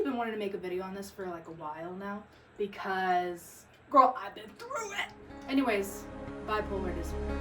been wanting to make a video on this for like a while now because, girl, I've been through it. Anyways, bipolar disorder.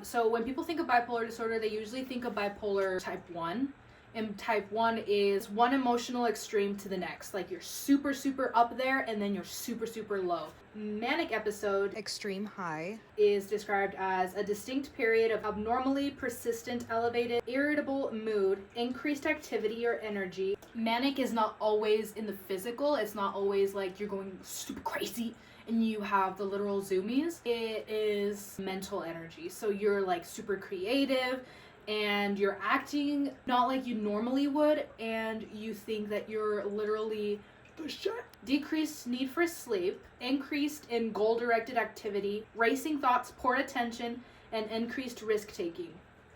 So when people think of bipolar disorder, they usually think of bipolar type 1. And type 1 is one emotional extreme to the next. Like you're super, super up there and then you're super, super low. Manic episode, extreme high, is described as a distinct period of abnormally persistent, elevated, irritable mood, increased activity or energy. Manic is not always in the physical. It's not always like you're going super crazy and you have the literal zoomies. It is mental energy. So you're like super creative and you're acting not like you normally would, and you think that you're literally the shit. Decreased need for sleep, increased in goal-directed activity, racing thoughts, poor attention, and increased risk-taking.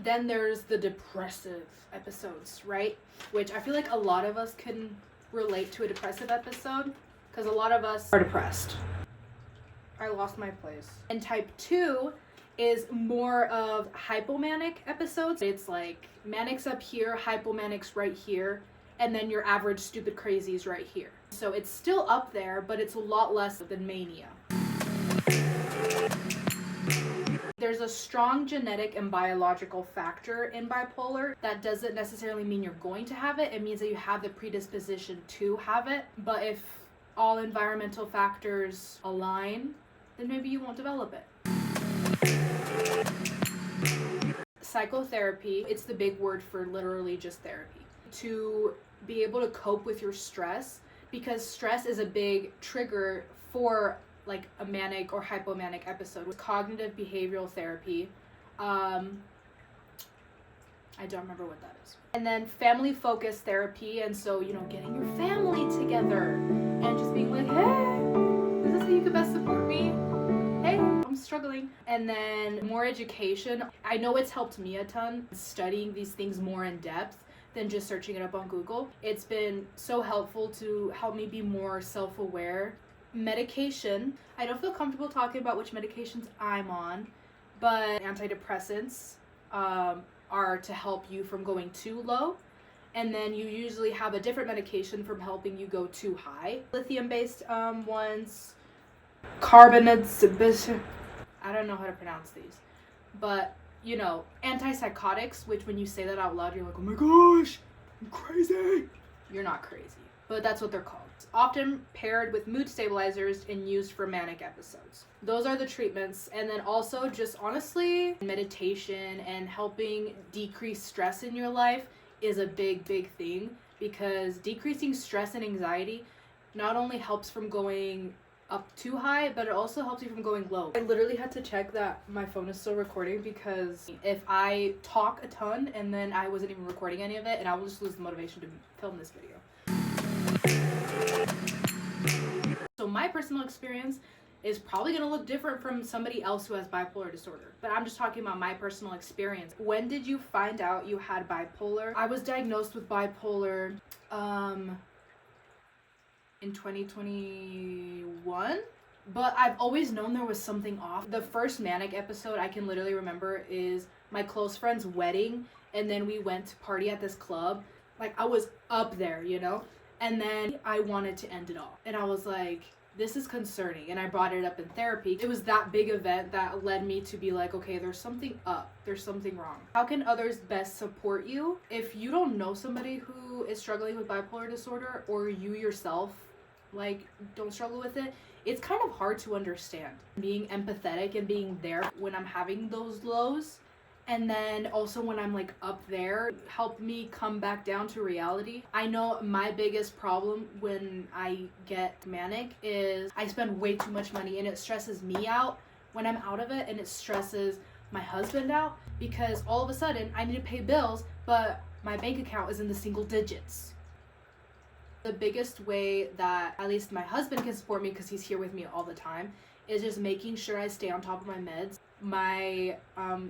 Then there's the depressive episodes, right? Which I feel like a lot of us can relate to a depressive episode because a lot of us are depressed. I lost my place. And type 2 is more of hypomanic episodes. It's like manic's up here, hypomanic's right here, and then your average stupid crazy's right here. So it's still up there, but it's a lot less than mania. There's a strong genetic and biological factor in bipolar. That doesn't necessarily mean you're going to have it. It means that you have the predisposition to have it. But if all environmental factors align, then maybe you won't develop it. Psychotherapy, it's the big word for literally just therapy. To be able to cope with your stress, because stress is a big trigger for like a manic or hypomanic episode. With cognitive behavioral therapy, I don't remember what that is. And then family focused therapy, and so, you know, getting your family together and just being like, hey, is this how you could best support me? Hey, I'm struggling. And then more education. I know it's helped me a ton studying these things more in depth than just searching it up on Google. It's been so helpful to help me be more self-aware. Medication, I don't feel comfortable talking about which medications I'm on, but antidepressants are to help you from going too low. And then you usually have a different medication from helping you go too high. Lithium-based ones, carbonates, I don't know how to pronounce these, but you know, antipsychotics, which when you say that out loud, you're like, oh my gosh, I'm crazy. You're not crazy, but that's what they're called. It's often paired with mood stabilizers and used for manic episodes. Those are the treatments. And then also just honestly, meditation and helping decrease stress in your life is a big, big thing, because decreasing stress and anxiety not only helps from going up too high, but it also helps you from going low. I literally had to check that my phone is still recording, because if I talk a ton and then I wasn't even recording any of it, and I will just lose the motivation to film this video. So my personal experience is probably going to look different from somebody else who has bipolar disorder, but I'm just talking about my personal experience. When did you find out you had bipolar? I was diagnosed with bipolar in 2021, but I've always known there was something off. The first manic episode I can literally remember is my close friend's wedding, and then we went to party at this club. Like, I was up there, you know, and then I wanted to end it all, and I was like, this is concerning, and I brought it up in therapy. It was that big event that led me to be like, okay, there's something up, there's something wrong. How can others best support you? If you don't know somebody who is struggling with bipolar disorder, or you yourself like don't struggle with it, it's kind of hard to understand. Being empathetic and being there when I'm having those lows, and then also when I'm like up there, helped me come back down to reality. I know my biggest problem when I get manic is I spend way too much money, and it stresses me out when I'm out of it, and it stresses my husband out, because all of a sudden I need to pay bills, but my bank account is in the single digits. The biggest way that at least my husband can support me, because he's here with me all the time, is just making sure I stay on top of my meds. My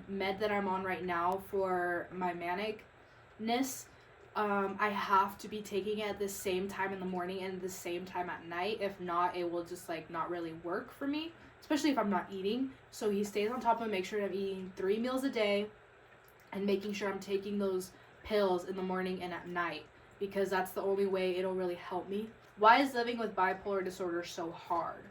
med that I'm on right now for my manicness, I have to be taking it at the same time in the morning and the same time at night. If not, it will just like not really work for me, especially if I'm not eating. So he stays on top of it, make sure I'm eating 3 meals a day and making sure I'm taking those pills in the morning and at night because that's the only way it'll really help me. Why is living with bipolar disorder so hard?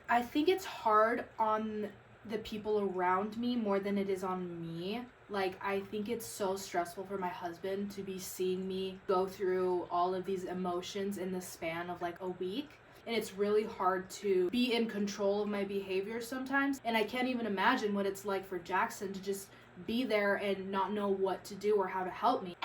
I think it's hard on the people around me more than it is on me. Like, I think it's so stressful for my husband to be seeing me go through all of these emotions in the span of like a week. And it's really hard to be in control of my behavior sometimes. And I can't even imagine what it's like for Jackson to just be there and not know what to do or how to help me.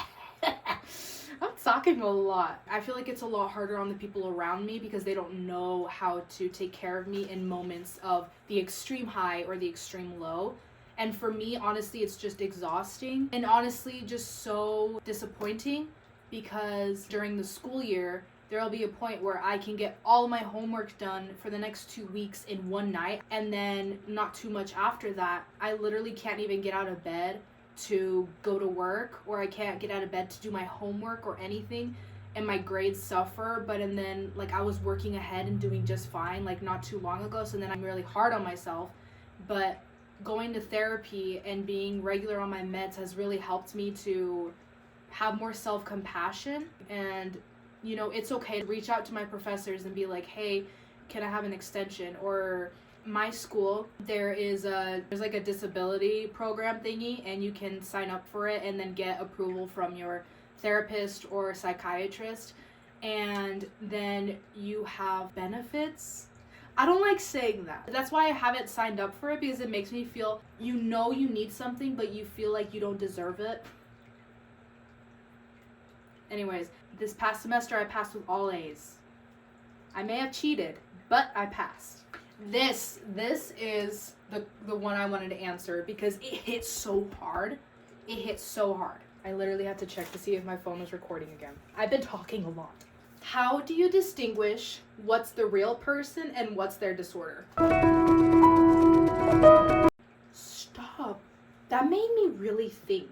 I'm talking a lot. I feel like it's a lot harder on the people around me because they don't know how to take care of me in moments of the extreme high or the extreme low. And for me, honestly, it's just exhausting and honestly just so disappointing because during the school year, there'll be a point where I can get all of my homework done for the next 2 weeks in one night. And then not too much after that, I literally can't even get out of bed to go to work, or I can't get out of bed to do my homework or anything, and my grades suffer. And then like I was working ahead and doing just fine like not too long ago, so then I'm really hard on myself. But going to therapy and being regular on my meds has really helped me to have more self-compassion. And you know, it's okay to reach out to my professors and be like, hey, can I have an extension? Or my school, there's like a disability program thingy, and you can sign up for it and then get approval from your therapist or psychiatrist, and then you have benefits. I don't like saying that. That's why I haven't signed up for it, because it makes me feel, you know, you need something but you feel like you don't deserve it. Anyways, this past semester I passed with all A's. I may have cheated, but I passed. This is the one I wanted to answer because it hit so hard. It hit so hard. I literally had to check to see if my phone was recording again. I've been talking a lot. How do you distinguish what's the real person and what's their disorder? Stop. That made me really think.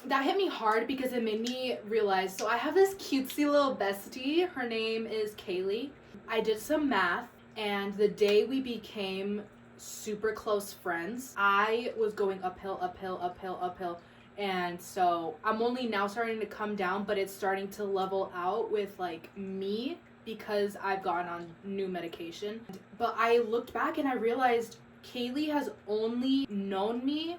That hit me hard because it made me realize, so I have this cutesy little bestie. Her name is Kaylee. I did some math, and the day we became super close friends, I was going uphill, and so I'm only now starting to come down, but it's starting to level out with like me because I've gone on new medication. But I looked back and I realized Kaylee has only known me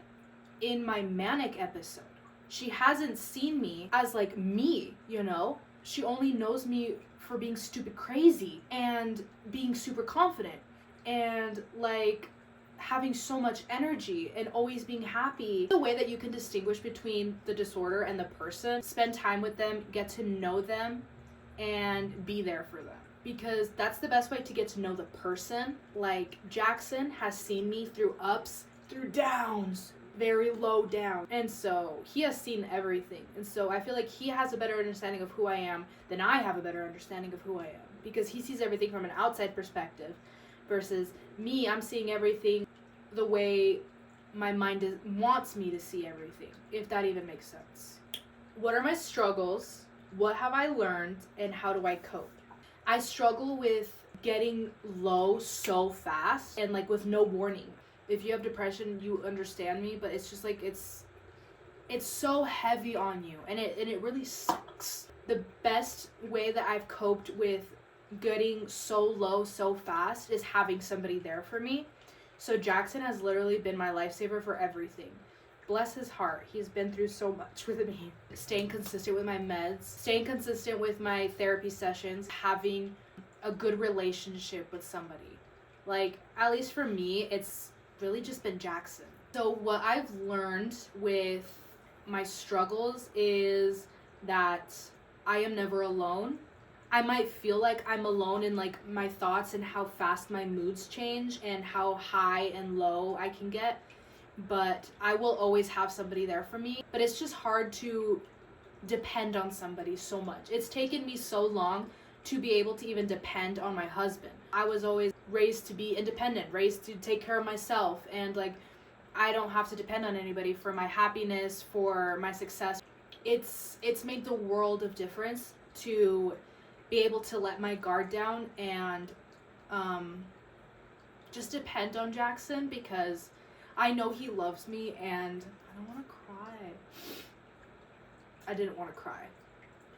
in my manic episode. She hasn't seen me as like me, you know? She only knows me for being stupid crazy and being super confident and like having so much energy and always being happy. The way that you can distinguish between the disorder and the person, spend time with them, get to know them, and be there for them. Because that's the best way to get to know the person. Like, Jackson has seen me through ups, through downs, very low down, and so he has seen everything. And so I feel like he has a better understanding of who I am than I have a better understanding of who I am, because he sees everything from an outside perspective versus me. I'm seeing everything the way my mind wants me to see everything, if that even makes sense. What are my struggles? What have I learned? And how do I cope? I struggle with getting low so fast and like with no warning. If you have depression, you understand me, but it's just like it's so heavy on you, and it really sucks. The best way that I've coped with getting so low so fast is having somebody there for me. So Jackson has literally been my lifesaver for everything. Bless his heart. He's been through so much with me. Staying consistent with my meds, staying consistent with my therapy sessions, having a good relationship with somebody. Like, at least for me, it's really just been Jackson. So what I've learned with my struggles is that I am never alone. I might feel like I'm alone in like my thoughts and how fast my moods change and how high and low I can get, but I will always have somebody there for me. But it's just hard to depend on somebody so much. It's taken me so long to be able to even depend on my husband. I was always raised to be independent, raised to take care of myself, and like I don't have to depend on anybody for my happiness, for my success. It's made the world of difference to be able to let my guard down and just depend on Jackson, because I know he loves me and I don't want to cry. I didn't want to cry.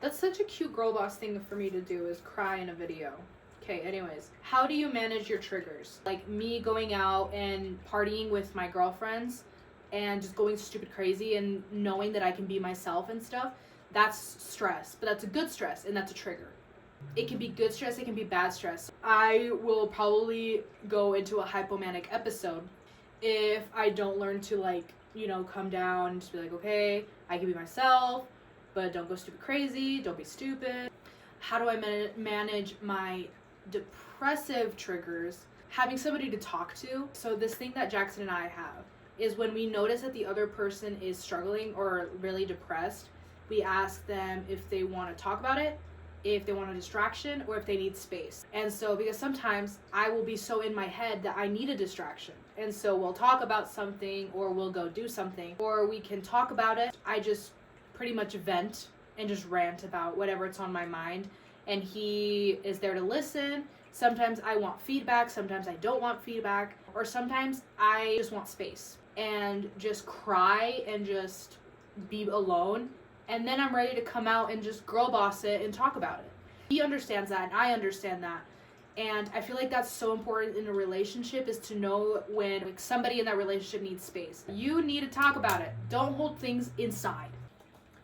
That's such a cute girl boss thing for me to do, is cry in a video. Okay, anyways, how do you manage your triggers? Like me going out and partying with my girlfriends and just going stupid crazy and knowing that I can be myself and stuff, that's stress. But that's a good stress, and that's a trigger. It can be good stress, it can be bad stress. I will probably go into a hypomanic episode if I don't learn to, like, you know, come down and just be like, okay, I can be myself, but don't go stupid crazy, don't be stupid. How do I manage my depressive triggers? Having somebody to talk to. So this thing that Jackson and I have is when we notice that the other person is struggling or really depressed, we ask them if they want to talk about it, if they want a distraction, or if they need space. And so, because sometimes I will be so in my head that I need a distraction. And so we'll talk about something, or we'll go do something, or we can talk about it. I just pretty much vent and just rant about whatever it's on my mind. And he is there to listen. Sometimes I want feedback, sometimes I don't want feedback, or sometimes I just want space and just cry and just be alone. And then I'm ready to come out and just girl boss it and talk about it. He understands that, and I understand that. And I feel like that's so important in a relationship, is to know when, like, somebody in that relationship needs space. You need to talk about it. Don't hold things inside.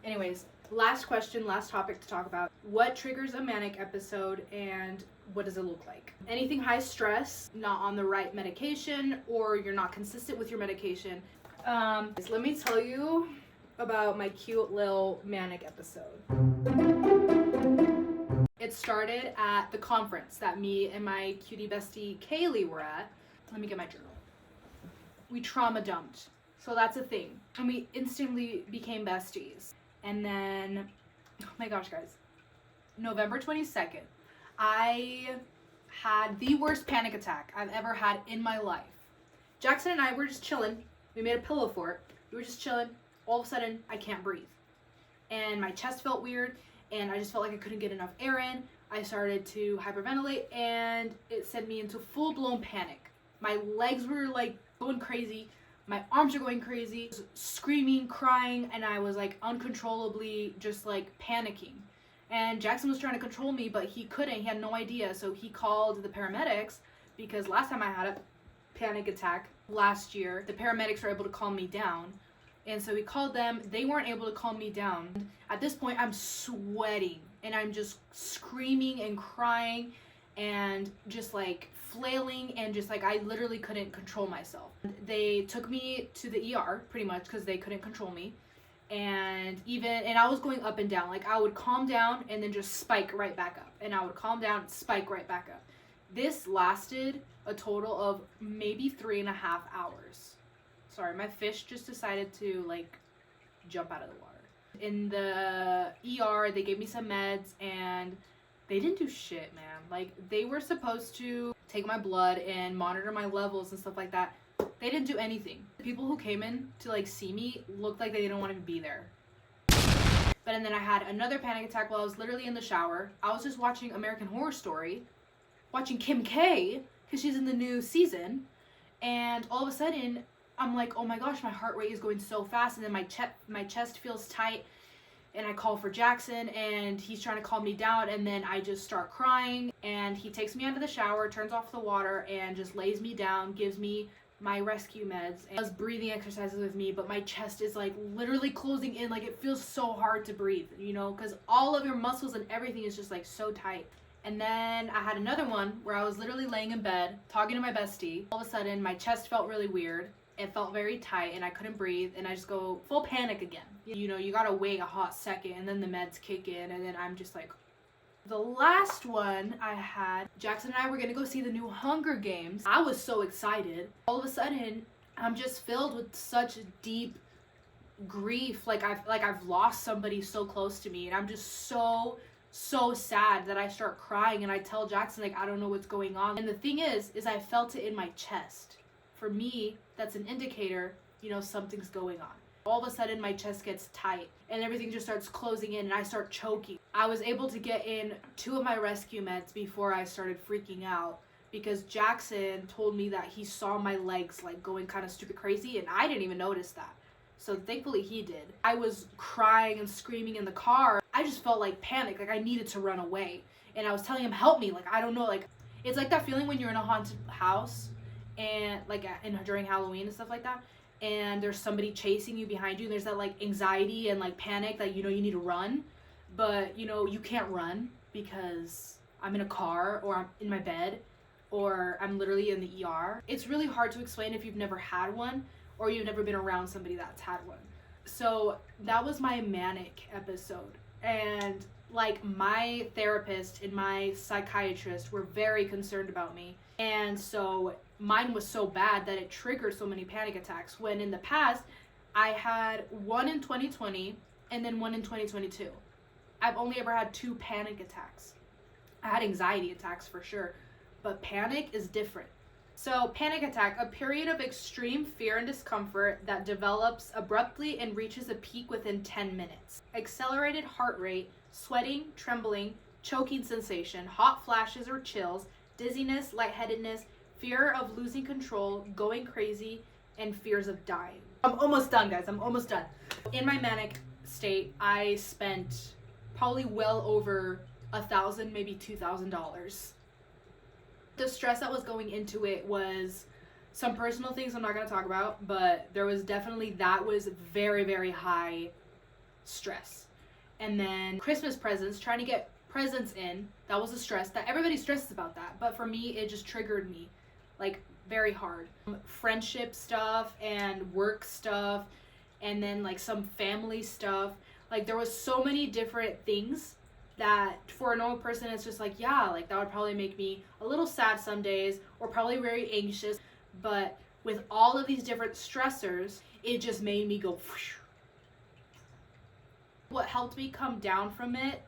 Anyways, last question, last topic to talk about. What triggers a manic episode, and what does it look like? Anything high stress, not on the right medication, or you're not consistent with your medication. Let me tell you about my cute little manic episode. It started at the conference that me and my cutie bestie Kaylee were at. Let me get my journal. We trauma dumped. So that's a thing. And we instantly became besties. And then, oh my gosh, guys. November 22nd, I had the worst panic attack I've ever had in my life. Jackson and I were just chilling. We made a pillow for it. We were just chilling. All of a sudden, I can't breathe. And my chest felt weird, and I just felt like I couldn't get enough air in. I started to hyperventilate, and it sent me into full-blown panic. My legs were, like, going crazy. My arms are going crazy. Screaming, crying, and I was, like, uncontrollably just, like, panicking. And Jackson was trying to control me, but he couldn't. He had no idea, so he called the paramedics, because last time I had a panic attack last year, the paramedics were able to calm me down. And so we called them. They weren't able to calm me down. At this point, I'm sweating and I'm just screaming and crying and just like flailing, and just like I literally couldn't control myself. They took me to the ER pretty much because they couldn't control me. And I was going up and down. Like, I would calm down and then just spike right back up. And I would calm down, spike right back up. This lasted a total of maybe 3.5 hours. Sorry, my fish just decided to, like, jump out of the water. In the ER, they gave me some meds, and they didn't do shit, man. Like, they were supposed to take my blood and monitor my levels and stuff like that. They didn't do anything. The people who came in to, like, see me looked like they didn't want to be there. And then I had another panic attack while I was literally in the shower. I was just watching American Horror Story, watching Kim K, because she's in the new season, and all of a sudden, I'm like, oh my gosh, my heart rate is going so fast, and then my chest feels tight, and I call for Jackson, and he's trying to calm me down, and then I just start crying, and he takes me out of the shower, turns off the water, and just lays me down, gives me my rescue meds, and does breathing exercises with me, but my chest is like literally closing in. Like, it feels so hard to breathe, you know, because all of your muscles and everything is just like so tight. And then I had another one where I was literally laying in bed talking to my bestie. All of a sudden my chest felt really weird. It felt very tight and I couldn't breathe, and I just go full panic again. You know, you gotta wait a hot second, and then the meds kick in, and then I'm just like... The last one I had, Jackson and I were gonna go see the new Hunger Games. I was so excited. All of a sudden, I'm just filled with such deep grief. Like I've lost somebody so close to me, and I'm just so sad that I start crying, and I tell Jackson, like, I don't know what's going on. And the thing is I felt it in my chest. For me, that's an indicator, you know, something's going on. All of a sudden, my chest gets tight, and everything just starts closing in, and I start choking. I was able to get in 2 of my rescue meds before I started freaking out, because Jackson told me that he saw my legs, like, going kind of stupid crazy, and I didn't even notice that. So thankfully he did. I was crying and screaming in the car. I just felt like panic, like I needed to run away. And I was telling him, help me, like I don't know, like it's like that feeling when you're in a haunted house and like during Halloween and stuff like that, and there's somebody chasing you behind you, and there's that like anxiety and like panic that you know you need to run, but you know you can't run because I'm in a car or I'm in my bed or I'm literally in the ER. It's really hard to explain if you've never had one or you've never been around somebody that's had one. So that was my manic episode. And like my therapist and my psychiatrist were very concerned about me. And so mine was so bad that it triggered so many panic attacks, when in the past I had one in 2020 and then one in 2022. I've only ever had 2 panic attacks. I had anxiety attacks for sure, but panic is different. So panic attack, a period of extreme fear and discomfort that develops abruptly and reaches a peak within 10 minutes. Accelerated heart rate, sweating, trembling, choking sensation, hot flashes or chills, dizziness, lightheadedness, fear of losing control, going crazy, and fears of dying. I'm almost done, guys. I'm almost done. In my manic state, I spent probably well over $1,000, maybe $2,000. The stress that was going into it was some personal things I'm not going to talk about, but there was definitely, that was very, very high stress. And then Christmas presents, trying to get presents in, that was a stress that everybody stresses about that, but for me it just triggered me like very hard. Friendship stuff and work stuff, and then like some family stuff, like there was so many different things that for a normal person it's just like, yeah, like that would probably make me a little sad some days or probably very anxious, but with all of these different stressors it just made me go whoosh. What helped me come down from it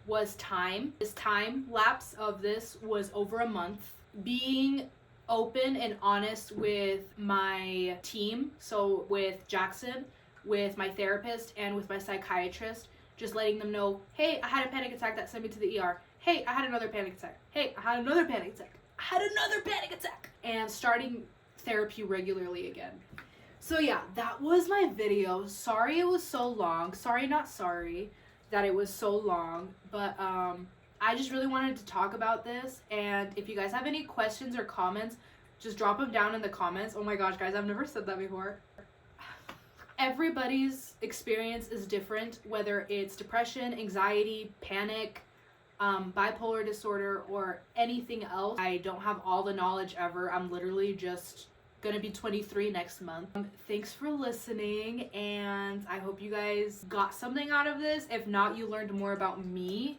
was time. This time lapse of this was over a month. Being open and honest with my team, so with Jackson, with my therapist, and with my psychiatrist, just letting them know, hey, I had a panic attack that sent me to the ER. Hey, I had another panic attack. Hey, I had another panic attack. I had another panic attack. And starting therapy regularly again. So yeah, that was my video. Sorry it was so long. Sorry, not sorry that it was so long. But I just really wanted to talk about this. And if you guys have any questions or comments, just drop them down in the comments. Oh my gosh, guys, I've never said that before. Everybody's experience is different, whether it's depression, anxiety, panic, bipolar disorder, or anything else. I don't have all the knowledge ever. I'm literally just gonna be 23 next month. Thanks for listening, and I hope you guys got something out of this. If not, you learned more about me.